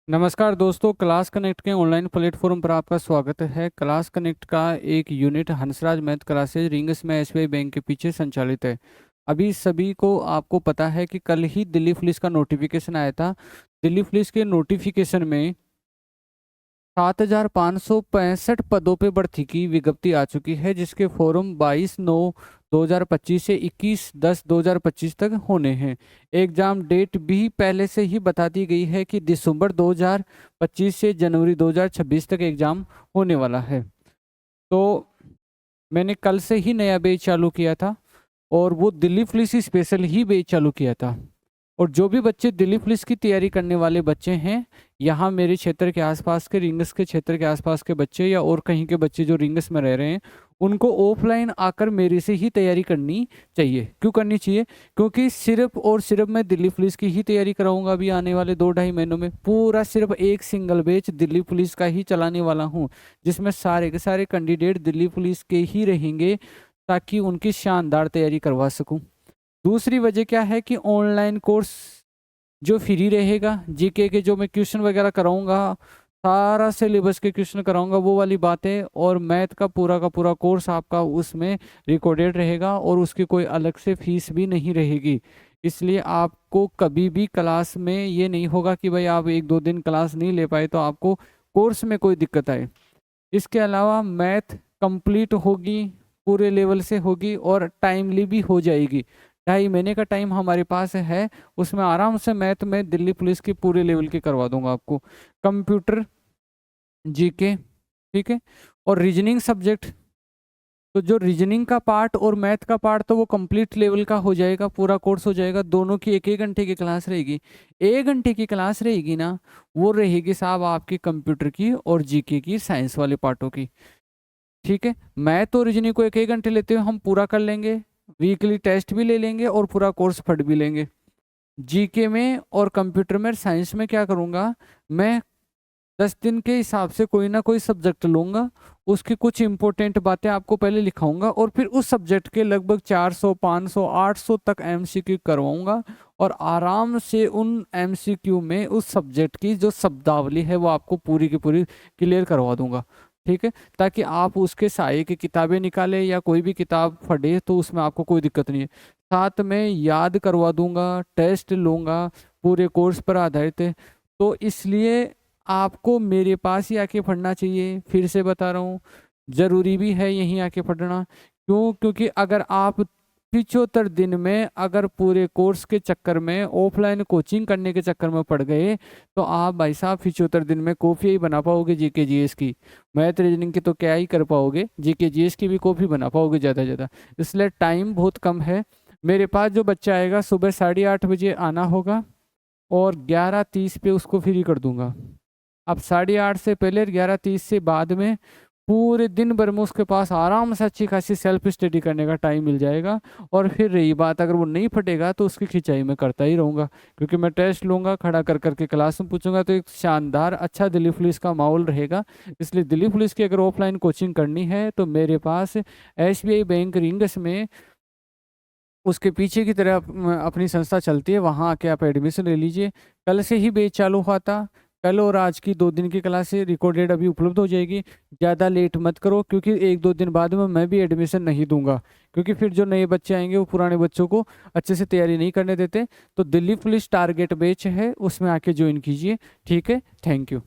नमस्कार दोस्तों, class connect के ऑनलाइन प्लेटफॉर्म पर आपका स्वागत है। क्लास कनेक्ट का एक unit Hansraj math classes rings में एसबीआई बैंक के पीछे संचालित है। अभी सभी को आपको पता है कि कल ही दिल्ली पुलिस का नोटिफिकेशन आया था। दिल्ली पुलिस के नोटिफिकेशन में 7,565 पदों पे भर्ती की विज्ञप्ति आ चुकी है, जिसके फॉर्म 22/9/2025 से 21/10/2025 तक होने हैं। एग्जाम डेट भी पहले से ही बता दी गई है कि दिसंबर 2025 से जनवरी 2026 तक एग्जाम होने वाला है। तो मैंने कल से ही नया बैच चालू किया था और वो दिल्ली पुलिस ही स्पेशल ही बैच चालू किया था। और जो भी बच्चे दिल्ली पुलिस की तैयारी करने वाले बच्चे हैं, यहाँ मेरे क्षेत्र के आसपास के रिंग्स के क्षेत्र के आसपास के बच्चे या और कहीं के बच्चे जो रिंग्स में रह रहे हैं, उनको ऑफलाइन आकर मेरे से ही तैयारी करनी चाहिए। क्यों करनी चाहिए? क्योंकि सिर्फ और सिर्फ मैं दिल्ली पुलिस की ही तैयारी कराऊंगा। अभी आने वाले 2-2.5 महीनों में पूरा सिर्फ एक सिंगल बैच दिल्ली पुलिस का ही चलाने वाला हूँ, जिसमें सारे के सारे कैंडिडेट दिल्ली पुलिस के ही रहेंगे, ताकि उनकी शानदार तैयारी करवा सकूँ। दूसरी वजह क्या है कि ऑनलाइन कोर्स जो फ्री रहेगा, जीके के जो मैं क्वेश्चन वगैरह कराऊंगा, सारा सिलेबस के क्वेश्चन कराऊंगा, वो वाली बातें, और मैथ का पूरा कोर्स आपका उसमें रिकॉर्डेड रहेगा और उसकी कोई अलग से फीस भी नहीं रहेगी। इसलिए आपको कभी भी क्लास में ये नहीं होगा कि भाई आप 1-2 दिन क्लास नहीं ले पाए तो आपको कोर्स में कोई दिक्कत आए। इसके अलावा मैथ कंप्लीट होगी, पूरे लेवल से होगी और टाइमली भी हो जाएगी। 2.5 महीने का टाइम हमारे पास है, उसमें आराम से मैथ में दिल्ली पुलिस की पूरे लेवल की करवा दूंगा आपको। कंप्यूटर, जीके, ठीक है, और रीजनिंग सब्जेक्ट। तो जो रीजनिंग का पार्ट और मैथ का पार्ट तो वो कंप्लीट लेवल का हो जाएगा, पूरा कोर्स हो जाएगा। दोनों की 1-1 घंटे की क्लास रहेगी। 1 घंटे की क्लास रहेगी ना, वो रहेगी साहब आपकी कंप्यूटर की और जीके की, साइंस वाले पार्टों की। ठीक है, मैथ और रीजनिंग को 1-1 घंटे लेते हुए हम पूरा कर लेंगे, वीकली टेस्ट भी ले लेंगे और पूरा कोर्स पढ़ भी लेंगे। जीके में और कंप्यूटर में, साइंस में क्या करूँगा, मैं 10 दिन के हिसाब से कोई ना कोई सब्जेक्ट लूँगा, उसकी कुछ इंपॉर्टेंट बातें आपको पहले लिखाऊंगा और फिर उस सब्जेक्ट के लगभग 400, 500, 800 तक एमसीक्यू करवाऊंगा और आराम से उन एमसीक्यू में उस सब्जेक्ट की जो शब्दावली है वो आपको पूरी की पूरी क्लियर करवा दूंगा। ठीक है, ताकि आप उसके साये की किताबें निकालें या कोई भी किताब पढ़े तो उसमें आपको कोई दिक्कत नहीं है। साथ में याद करवा दूंगा, टेस्ट लूँगा, पूरे कोर्स पर आधारित है। तो इसलिए आपको मेरे पास ही आके पढ़ना चाहिए। फिर से बता रहा हूँ, ज़रूरी भी है यहीं आके पढ़ना। क्यों? क्योंकि अगर आप 75 दिन में अगर पूरे कोर्स के चक्कर में ऑफलाइन कोचिंग करने के चक्कर में पड़ गए तो आप भाई साहब 75 दिन में कॉपी ही बना पाओगे जीके जीएस की। मैथ रीजनिंग की तो क्या ही कर पाओगे, जीके जीएस की भी कॉपी बना पाओगे ज़्यादा से ज़्यादा। इसलिए टाइम बहुत कम है। मेरे पास जो बच्चा आएगा सुबह 8:30 बजे आना होगा और 11:30 पे उसको फ्री कर दूंगा। अब 8:30 से पहले 11:30 से बाद में पूरे दिन भर में उसके पास आराम से अच्छी खासी सेल्फ स्टडी करने का टाइम मिल जाएगा। और फिर रही बात, अगर वो नहीं फटेगा तो उसकी खिंचाई मैं करता ही रहूँगा, क्योंकि मैं टेस्ट लूँगा, खड़ा कर करके क्लास में पूछूंगा, तो एक शानदार अच्छा दिल्ली पुलिस का माहौल रहेगा। इसलिए दिल्ली पुलिस की अगर ऑफलाइन कोचिंग करनी है तो मेरे पास एसबीआई बैंक रिंग्स में उसके पीछे की तरह अपनी संस्था चलती है, वहाँ आके आप एडमिशन ले लीजिए। कल से ही बैच चालू हुआ था। कल और आज की 2 दिन की क्लासेस रिकॉर्डेड अभी उपलब्ध हो जाएगी। ज़्यादा लेट मत करो, क्योंकि 1-2 दिन बाद में मैं भी एडमिशन नहीं दूंगा, क्योंकि फिर जो नए बच्चे आएंगे वो पुराने बच्चों को अच्छे से तैयारी नहीं करने देते। तो दिल्ली पुलिस टारगेट बैच है, उसमें आके ज्वाइन कीजिए। ठीक है, थैंक यू।